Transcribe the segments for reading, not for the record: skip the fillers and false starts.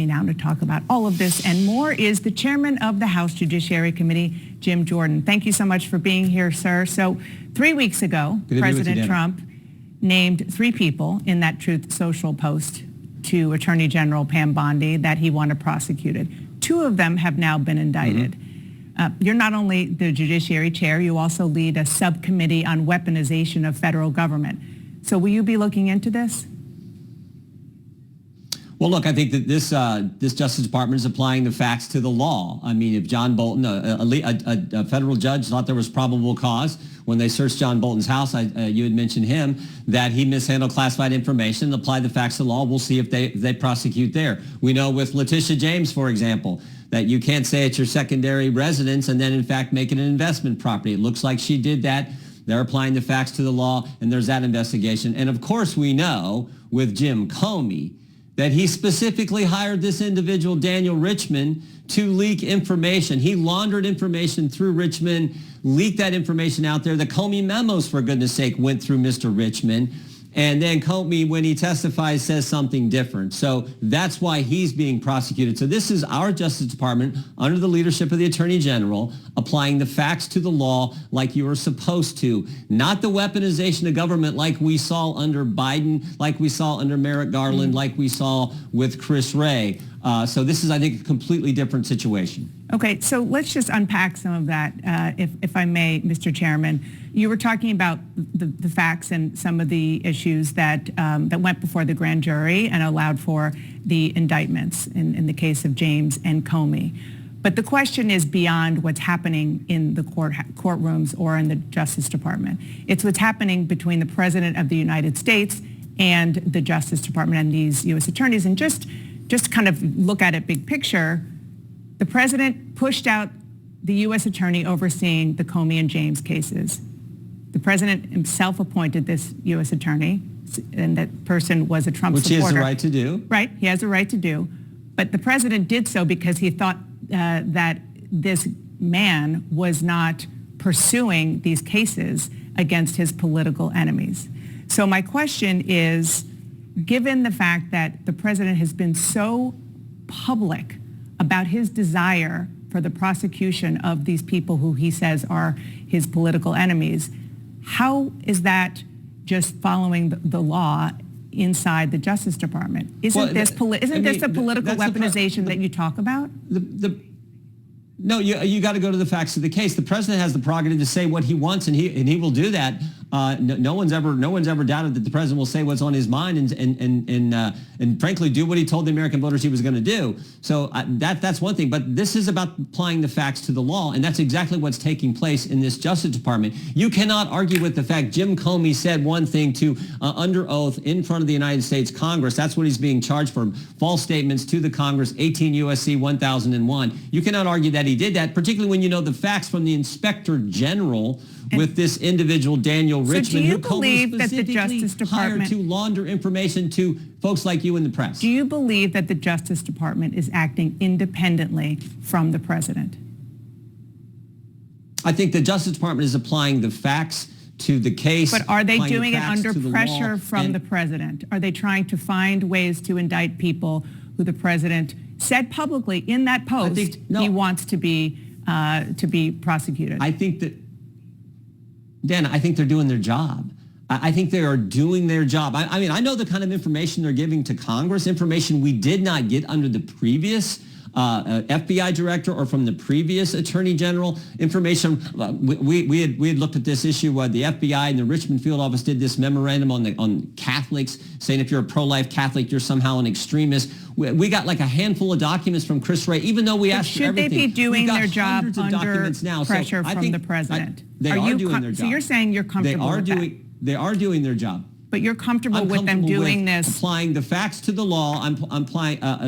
me now to talk about all of this and more is the chairman of the House Judiciary Committee, Jim Jordan. Thank you so much for being here, sir. So 3 weeks ago, President Trump named 3 people in that Truth Social post to Attorney General Pam Bondi that he wanted prosecuted. 2 of them have now been indicted. You're not only the Judiciary Chair, you also lead a subcommittee on weaponization of federal government. So will you be looking into this? Well, look, I think that this Justice Department is applying the facts to the law. I mean, if John Bolton, a federal judge, thought there was probable cause when they searched John Bolton's house, you had mentioned him, that he mishandled classified information, apply the facts to the law. We'll see if they prosecute there. We know with Letitia James, for example, that you can't say it's your secondary residence and then, in fact, make it an investment property. It looks like she did that. They're applying the facts to the law, and there's that investigation. And, of course, we know with Jim Comey that he specifically hired this individual, Daniel Richman, to leak information. He laundered information through Richman, leaked that information out there. The Comey memos, for goodness sake, went through Mr. Richman. And then Comey, when he testifies, says something different. So that's why he's being prosecuted. So this is our Justice Department, under the leadership of the Attorney General, applying the facts to the law like you were supposed to. Not the weaponization of government like we saw under Biden, like we saw under Merrick Garland, like we saw with Chris Wray. So this is, I think, a completely different situation. Okay, so let's just unpack some of that, if I may, Mr. Chairman. You were talking about the facts and some of the issues that went before the grand jury and allowed for the indictments in the case of James and Comey. But the question is beyond what's happening in the courtrooms or in the Justice Department. It's what's happening between the President of the United States and the Justice Department and these U.S. attorneys. And just kind of look at it big picture. The President pushed out the U.S. attorney overseeing the Comey and James cases. The President himself appointed this U.S. attorney, and that person was a Trump supporter. Which he has the right to do. Right, he has the right to do. But the President did so because he thought that this man was not pursuing these cases against his political enemies. So my question is, given the fact that the President has been so public about his desire for the prosecution of these people who he says are his political enemies, how is that just following the law inside the Justice Department? Isn't this the political weaponization that you talk about? No, you got to go to the facts of the case. The President has the prerogative to say what he wants, and he will do that. No one's ever doubted that the President will say what's on his mind and frankly do what he told the American voters he was going to do. So that's one thing. But this is about applying the facts to the law, and that's exactly what's taking place in this Justice Department. You cannot argue with the fact Jim Comey said one thing to under oath in front of the United States Congress. That's what he's being charged for: false statements to the Congress, 18 U.S.C. 1001. You cannot argue that he did that, particularly when you know the facts from the Inspector General with this individual, Daniel Richman, so do you believe that the Justice Department hired to launder information to folks like you in the press? Do you believe that the Justice Department is acting independently from the President? I think the Justice Department is applying the facts to the case. But are they doing it under pressure from the President? Are they trying to find ways to indict people who the President said publicly in that post he wants to be prosecuted? I think that, Dan, I think they're doing their job. I think they are doing their job. I mean, I know the kind of information they're giving to Congress, information we did not get under the previous FBI director or from the previous attorney general. Information we had looked at this issue. The FBI and the Richmond field office did this memorandum on Catholics, saying if you're a pro-life Catholic, you're somehow an extremist. We got like a handful of documents from Chris Wray, even though we asked for everything. Should they be doing their job under pressure from the President? They are doing their job. So you're saying you're comfortable with that? They are doing their job. But you're comfortable with them doing this? Applying the facts to the law. I'm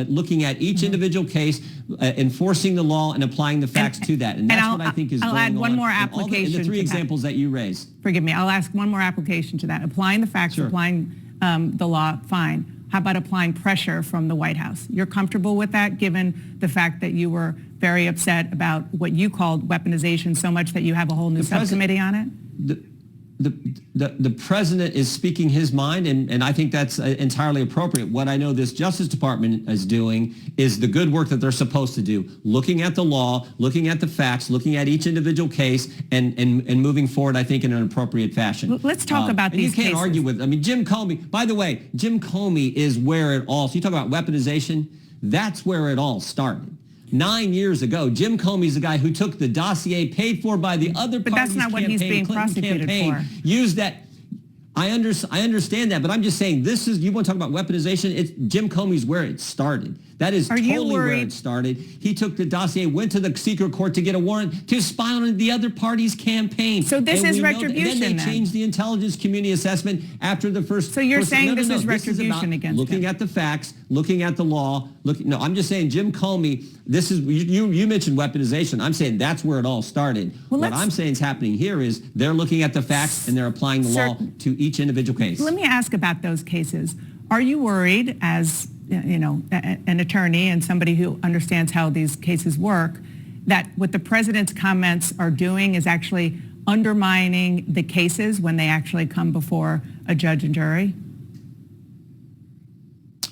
looking at each individual case, enforcing the law and applying the facts to that. And that's what I think is going on. I'll add one more application in the 3 examples that you raised. Forgive me. I'll ask one more application to that. Applying the facts, applying the law, fine. How about applying pressure from the White House? You're comfortable with that, given the fact that you were very upset about what you called weaponization so much that you have a whole new subcommittee on it? the president is speaking his mind, and I think that's entirely appropriate. What I know this Justice Department is doing is the good work that they're supposed to do, looking at the law, looking at the facts, looking at each individual case, and moving forward, I think, in an appropriate fashion. Let's talk about these cases. You can't argue with, Jim Comey, by the way, Jim Comey is where it all, so you talk about weaponization, that's where it all started. 9 years ago, Jim Comey's the guy who took the dossier paid for by the other party's campaign, but that's not what he's being prosecuted for. Used that. I understand that, but I'm just saying this is, you want to talk about weaponization? It's Jim Comey's where it started. That is totally where it started. He took the dossier, went to the secret court to get a warrant to spy on the other party's campaign. So this is retribution. Then they changed the intelligence community assessment after the first. So you're saying this is retribution against him? Looking at the facts, looking at the law. No, I'm just saying Jim Comey. This is you mentioned weaponization. I'm saying that's where it all started. Well, what I'm saying is happening here is they're looking at the facts and they're applying the law to each individual case. Let me ask about those cases. Are you worried, as an attorney and somebody who understands how these cases work, that what the president's comments are doing is actually undermining the cases when they actually come before a judge and jury?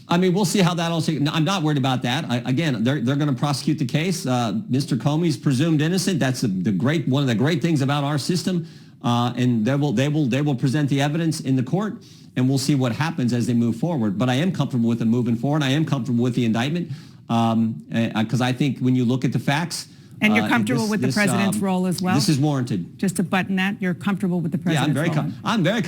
We'll see how that all shakes. I'm not worried about that. Again, they're going to prosecute the case. Mr. Comey's presumed innocent. That's one of the great things about our system. And they will present the evidence in the court, and we'll see what happens as they move forward. But I am comfortable with them moving forward. I am comfortable with the indictment because I think when you look at the facts. And you're comfortable with the president's role as well? This is warranted. Just to button that, you're comfortable with the president's role? I'm very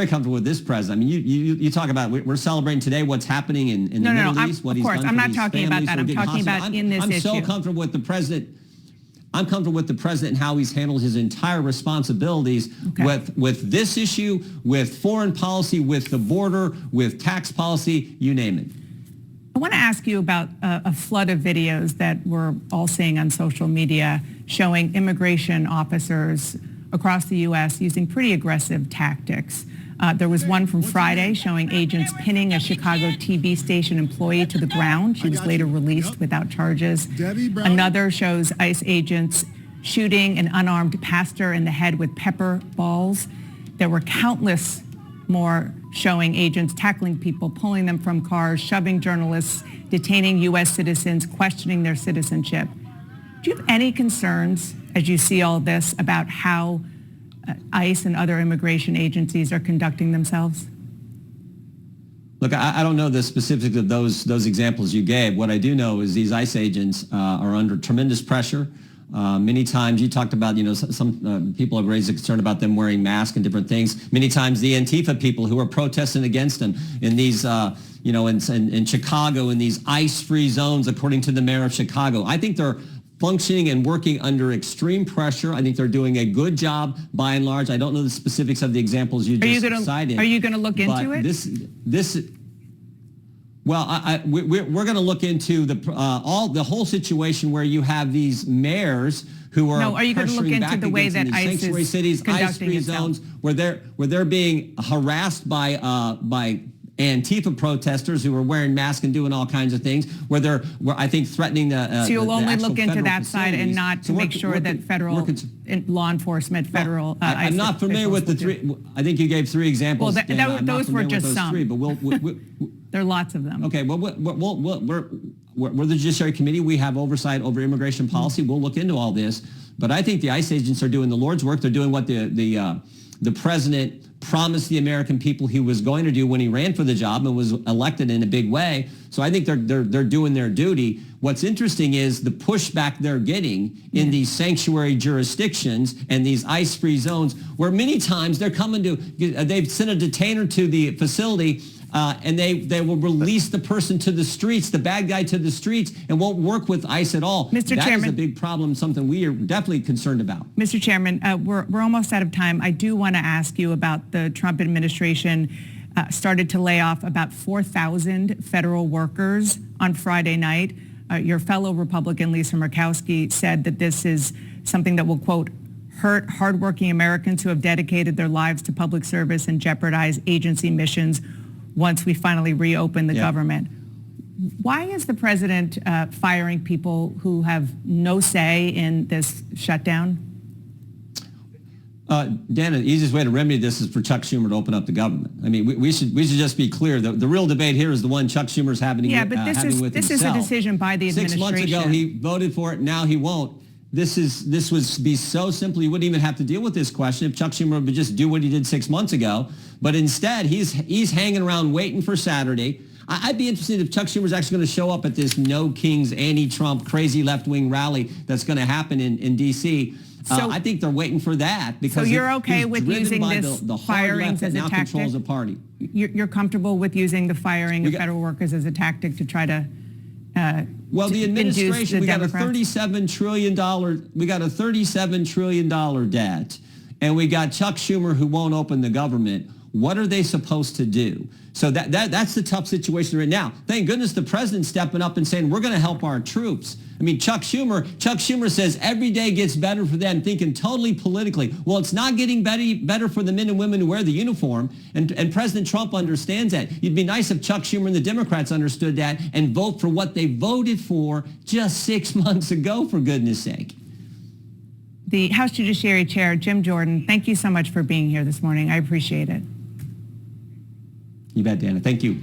comfortable with this president. You talk about we're celebrating today what's happening in the Middle East. What he's done for I'm not these talking about families that. I'm talking about in this issue. I'm so comfortable with the president. I'm comfortable with the president and how he's handled his entire responsibilities with this issue, with foreign policy, with the border, with tax policy, you name it. I want to ask you about a flood of videos that we're all seeing on social media showing immigration officers across the U.S. using pretty aggressive tactics. There was one from Friday showing agents pinning a Chicago TV station employee to the ground. She was later released without charges. Another shows ICE agents shooting an unarmed pastor in the head with pepper balls. There were countless more showing agents tackling people, pulling them from cars, shoving journalists, detaining U.S. citizens, questioning their citizenship. Do you have any concerns as you see all this about how ICE and other immigration agencies are conducting themselves? Look, I don't know the specifics of those examples you gave. What I do know is these ICE agents are under tremendous pressure. Many times you talked about, some people have raised a concern about them wearing masks and different things. Many times the Antifa people who are protesting against them in these, in Chicago, in these ICE-free zones, according to the mayor of Chicago. I think they're functioning and working under extreme pressure. I think they're doing a good job by and large. I don't know the specifics of the examples you just cited. Are you going to look into it? We're going to look into the whole situation where you have these mayors who are are you going to look into the way that ICE sanctuary cities, ICE-free zones, where they're being harassed by Antifa protesters who are wearing masks and doing all kinds of things, where I think threatening the. So you'll only look into that facilities. side and not to make sure that federal law enforcement, federal. I'm not familiar with the three. I think you gave three examples. Well, those were just some. Three, but there are lots of them. Okay, well, we're the Judiciary Committee. We have oversight over immigration policy. We'll look into all this. But I think the ICE agents are doing the Lord's work. They're doing what the president promised the American people he was going to do when he ran for the job and was elected in a big way. So I think they're doing their duty. What's interesting is the pushback they're getting in these sanctuary jurisdictions and these ICE-free zones, where many times they're coming to, they've sent a detainer to the facility and they will release the person to the streets, the bad guy to the streets, and won't work with ICE at all. Mr. Chairman, that is a big problem, something we are definitely concerned about. Mr. Chairman, we're almost out of time. I do want to ask you about the Trump administration started to lay off about 4,000 federal workers on Friday night. Your fellow Republican, Lisa Murkowski, said that this is something that will, quote, hurt hardworking Americans who have dedicated their lives to public service and jeopardize agency missions once we finally reopen the government. Why is the president firing people who have no say in this shutdown? Dana, the easiest way to remedy this is for Chuck Schumer to open up the government. I mean, we should just be clear. The real debate here is the one Chuck Schumer's having, but this is a decision by the administration. 6 months ago, he voted for it. Now he won't. This would be so simple. You wouldn't even have to deal with this question if Chuck Schumer would just do what he did 6 months ago. But instead, he's hanging around waiting for Saturday. I'd be interested if Chuck Schumer's actually going to show up at this No Kings, anti-Trump, crazy left-wing rally that's going to happen in D.C. So I think they're waiting for that because so you're okay with using the firings as a now tactic? Controls the party. You're comfortable with using the firing of federal workers as a tactic to try to well, the administration, we got a $37 trillion debt, and we got Chuck Schumer who won't open the government. What are they supposed to do? So that's the tough situation right now. Thank goodness the president's stepping up and saying, we're going to help our troops. I mean, Chuck Schumer says every day gets better for them, thinking totally politically. Well, it's not getting better for the men and women who wear the uniform, and President Trump understands that. It'd be nice if Chuck Schumer and the Democrats understood that and vote for what they voted for just 6 months ago, for goodness sake. The House Judiciary Chair, Jim Jordan, thank you so much for being here this morning. I appreciate it. You bet, Dana. Thank you.